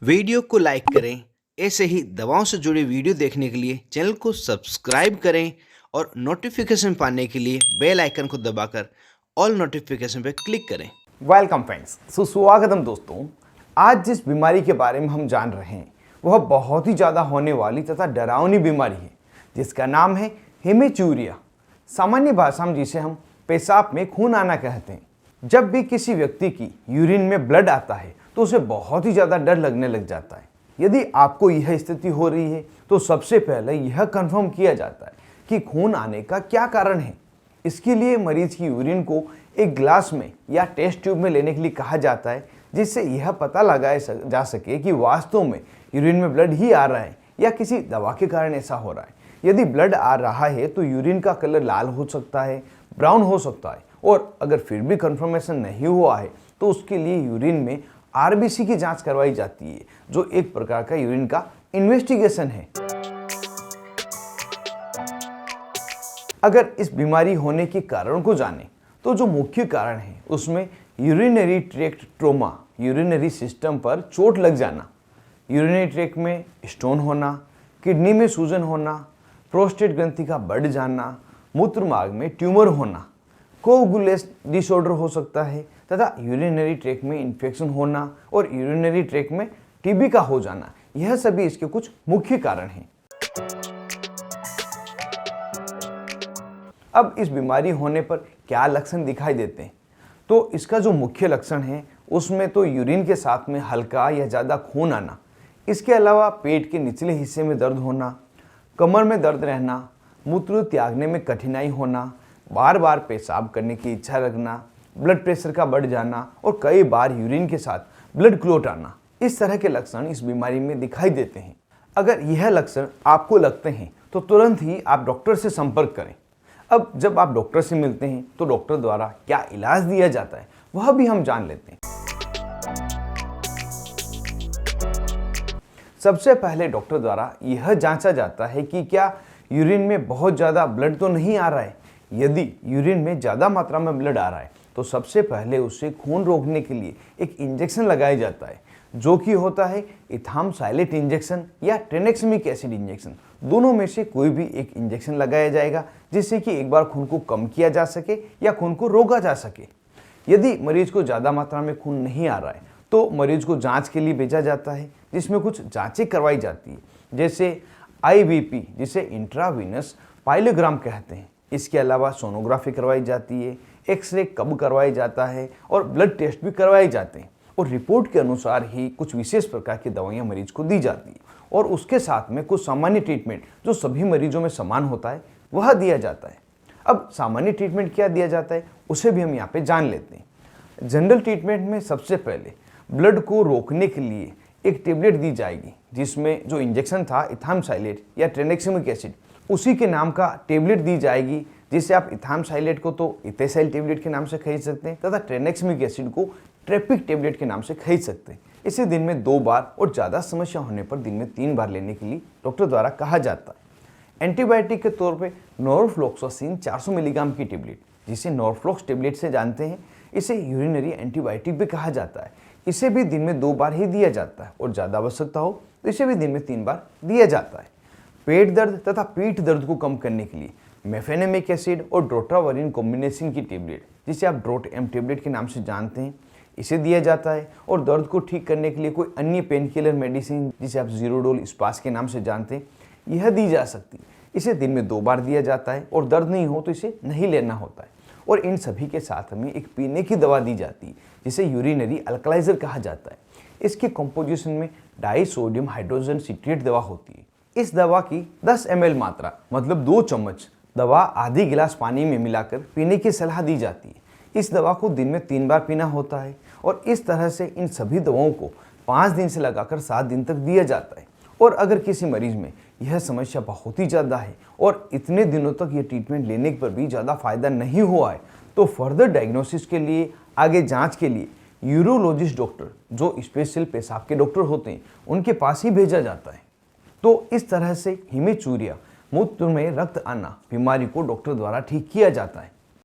Video को like करें। ऐसे ही दवाओं से जुड़ी वीडियो देखने के लिए चैनल को सब्सक्राइब करें और नोटिफिकेशन पाने के लिए बेल आइकन को दबाकर ऑल नोटिफिकेशन पर क्लिक करें। वेलकम फ्रेंड्स, सुस्वागतम दोस्तों। आज जिस बीमारी के बारे में हम जान रहे हैं वह बहुत ही ज़्यादा होने वाली तथा डरावनी बीमारी है, जिसका नाम है हेमेचूरिया। सामान्य भाषा में जिसे हम पेशाब में खून आना कहते हैं। जब भी किसी व्यक्ति की यूरिन में ब्लड आता है तो उसे बहुत ही ज़्यादा डर लगने लग जाता है। यदि आपको यह स्थिति हो रही है तो सबसे पहले यह कंफर्म किया जाता है कि खून आने का क्या कारण है। इसके लिए मरीज की यूरिन को एक ग्लास में या टेस्ट ट्यूब में लेने के लिए कहा जाता है, जिससे यह पता लगाया जा सके कि वास्तव में यूरिन में ब्लड ही आ रहा है या किसी दवा के कारण ऐसा हो रहा है। यदि ब्लड आ रहा है तो यूरिन का कलर लाल हो सकता है, ब्राउन हो सकता है, और अगर फिर भी कंफर्मेशन नहीं हुआ है तो उसके लिए यूरिन में आरबीसी की जांच करवाई जाती है, जो एक प्रकार का यूरिन का इन्वेस्टिगेशन है। अगर इस बीमारी होने के कारण को जाने तो जो मुख्य कारण है उसमें urinary tract trauma, urinary system पर चोट लग जाना, यूरिनरी ट्रैक्ट में स्टोन होना, किडनी में सूजन होना, प्रोस्टेट ग्रंथि का बढ़ जाना, मूत्र मार्ग में ट्यूमर होना, कोगुलेशन डिसऑर्डर हो सकता है तथा यूरिनरी ट्रैक्ट में इन्फेक्शन होना और यूरिनरी ट्रैक्ट में टीबी का हो जाना। यह सभी इसके कुछ मुख्य कारण हैं। अब इस बीमारी होने पर क्या लक्षण दिखाई देते हैं, तो इसका जो मुख्य लक्षण है उसमें तो यूरिन के साथ में हल्का या ज़्यादा खून आना, इसके अलावा पेट के निचले हिस्से में दर्द होना, कमर में दर्द रहना, मूत्र त्यागने में कठिनाई होना, बार बार पेशाब करने की इच्छा रखना, ब्लड प्रेशर का बढ़ जाना और कई बार यूरिन के साथ ब्लड क्लॉट आना। इस तरह के लक्षण इस बीमारी में दिखाई देते हैं। अगर यह लक्षण आपको लगते हैं तो तुरंत ही आप डॉक्टर से संपर्क करें। अब जब आप डॉक्टर से मिलते हैं तो डॉक्टर द्वारा क्या इलाज दिया जाता है वह भी हम जान लेते हैं। सबसे पहले डॉक्टर द्वारा यह जांचा जाता है कि क्या यूरिन में बहुत ज़्यादा ब्लड तो नहीं आ रहा है। यदि यूरिन में ज़्यादा मात्रा में ब्लड आ रहा है तो सबसे पहले उससे खून रोकने के लिए एक इंजेक्शन लगाया जाता है, जो कि होता है इथामसाइलेट इंजेक्शन या ट्रेनेक्समिक एसिड इंजेक्शन। दोनों में से कोई भी एक इंजेक्शन लगाया जाएगा, जिससे कि एक बार खून को कम किया जा सके या खून को रोका जा सके। यदि मरीज को ज़्यादा मात्रा में खून नहीं आ रहा है तो मरीज को जांच के लिए भेजा जाता है, जिसमें कुछ जांचें करवाई जाती है, जैसे आईवीपी, जिसे इंट्रावीनस पाइलोग्राम कहते हैं। इसके अलावा सोनोग्राफी करवाई जाती है, एक्सरे कब करवाया जाता है और ब्लड टेस्ट भी करवाए जाते हैं, और रिपोर्ट के अनुसार ही कुछ विशेष प्रकार की दवाइयाँ मरीज को दी जाती है, और उसके साथ में कुछ सामान्य ट्रीटमेंट जो सभी मरीजों में समान होता है वह दिया जाता है। अब सामान्य ट्रीटमेंट क्या दिया जाता है उसे भी हम यहाँ पे जान लेते हैं। जनरल ट्रीटमेंट में सबसे पहले ब्लड को रोकने के लिए एक टेबलेट दी जाएगी, जिसमें जो इंजेक्शन था इथामसाइलेट या ट्रेनेक्समिक एसिड, उसी के नाम का टेबलेट दी जाएगी, जिसे आप इथामसाइलेट को तो इथेसाइल टेबलेट के नाम से खरीद सकते हैं तथा ट्रेनेक्समिक एसिड को ट्रेपिक टेबलेट के नाम से खरीद सकते हैं। इसे दिन में 2 बार और ज़्यादा समस्या होने पर दिन में 3 बार लेने के लिए डॉक्टर द्वारा कहा जाता है। एंटीबायोटिक के तौर पे नॉरफ्लॉक्सासिन 400 मिलीग्राम की टेबलेट, जिसे नॉरफ्लॉक्स टेबलेट से जानते हैं, इसे यूरिनरी एंटीबायोटिक भी कहा जाता है। इसे भी दिन में 2 बार ही दिया जाता है, और ज़्यादा आवश्यकता हो तो इसे भी दिन में 3 बार दिया जाता है। पेट दर्द तथा पीठ दर्द को कम करने के लिए मेफेनेमिक एसिड और ड्रोट्रावरिन कॉम्बिनेशन की टेबलेट, जिसे आप ड्रोट एम टेबलेट के नाम से जानते हैं, इसे दिया जाता है। और दर्द को ठीक करने के लिए कोई अन्य पेन किलर मेडिसिन, जिसे आप जीरोडोल स्पास के नाम से जानते हैं, यह दी जा सकती है। इसे दिन में 2 बार दिया जाता है, और दर्द नहीं हो तो इसे नहीं लेना होता है। और इन सभी के साथ में एक पीने की दवा दी जाती है, जिसे यूरिनरी अल्कलाइजर कहा जाता है। इसके कंपोजिशन में डाइसोडियम हाइड्रोजन सिट्रेट दवा होती है। इस दवा की 10 ml मात्रा, मतलब 2 चम्मच दवा आधी गिलास पानी में मिलाकर पीने की सलाह दी जाती है। इस दवा को दिन में 3 बार पीना होता है, और इस तरह से इन सभी दवाओं को 5 दिन से लगाकर 7 दिन तक दिया जाता है। और अगर किसी मरीज में यह समस्या बहुत ही ज़्यादा है और इतने दिनों तक यह ट्रीटमेंट लेने पर भी ज़्यादा फायदा नहीं हुआ है, तो फर्दर डायग्नोसिस के लिए, आगे जांच के लिए यूरोलॉजिस्ट डॉक्टर, जो स्पेशल पेशाब के डॉक्टर होते हैं, उनके पास ही भेजा जाता है। तो इस तरह से हेमेचूरिया, मूत्र में रक्त आना बीमारी को डॉक्टर द्वारा ठीक किया जाता है।